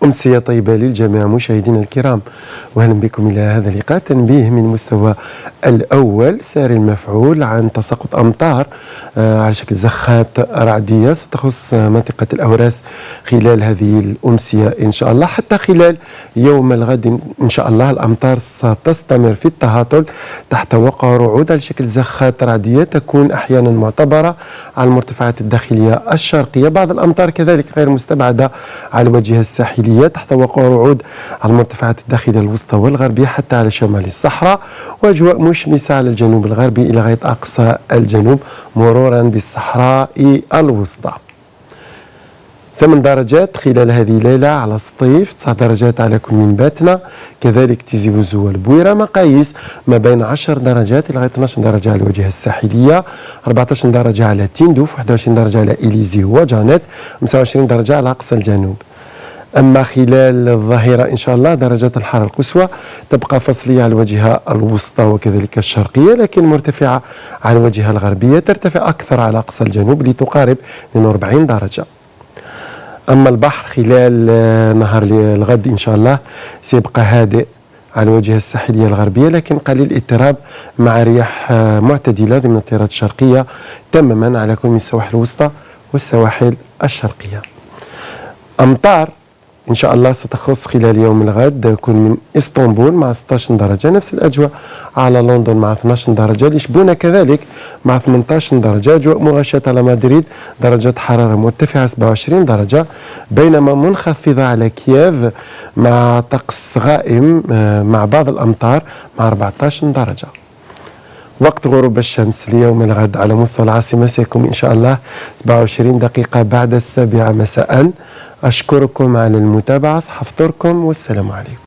أمسية طيبة للجميع مشاهدينا الكرام، وأهلا بكم إلى هذا اللقاء. تنبيه من المستوى الأول ساري المفعول عن تساقط أمطار على شكل زخات رعدية ستخص منطقة الأوراس خلال هذه الأمسية إن شاء الله حتى خلال يوم الغد إن شاء الله. الأمطار ستستمر في التهاطل تحت وقع رعود على شكل زخات رعدية تكون أحيانا معتبرة على المرتفعات الداخلية الشرقية، بعض الأمطار كذلك غير مستبعدة على الواجهة الساحلية تحت وقع رعود على المرتفعات الداخلية الوسطى والغربية حتى على شمال الصحراء، وأجواء مشمسة على الجنوب الغربي إلى غاية أقصى الجنوب مرورا بالصحراء الوسطى. 8 درجات خلال هذه الليلة على سطيف، 9 درجات على كل من باتنا، كذلك تيزي وزو والبويرة، مقاييس ما بين 10 درجات إلى غاية 12 درجة على الواجهة الساحلية، 14 درجة على تيندوف، 21 درجة على إليزي وجانيت، 25 درجة على أقصى الجنوب. أما خلال الظهيرة إن شاء الله درجات الحرارة القصوى تبقى فصلية على الواجهة الوسطى وكذلك الشرقية، لكن مرتفعة على الواجهة الغربية، ترتفع أكثر على أقصى الجنوب لتقارب 42 درجة. أما البحر خلال نهار الغد إن شاء الله سيبقى هادئ على الواجهة الساحلية الغربية، لكن قليل اضطراب مع رياح معتدلة ضمن التيارات الشرقية تماما على كل من السواحل الوسطى والسواحل الشرقية. أمطار إن شاء الله ستخص خلال يوم الغد يكون من إسطنبول مع 16 درجة، نفس الأجواء على لندن مع 12 درجة، لشبونة كذلك مع 18 درجة، أجواء مغشاة على مدريد درجة حرارة مرتفعة 27 درجة، بينما منخفضة على كييف مع طقس غائم مع بعض الأمطار مع 14 درجة. وقت غروب الشمس ليوم الغد على مستوى العاصمة سيكون إن شاء الله 27 دقيقة بعد 7 مساء. أشكركم على المتابعة، صحفتكم والسلام عليكم.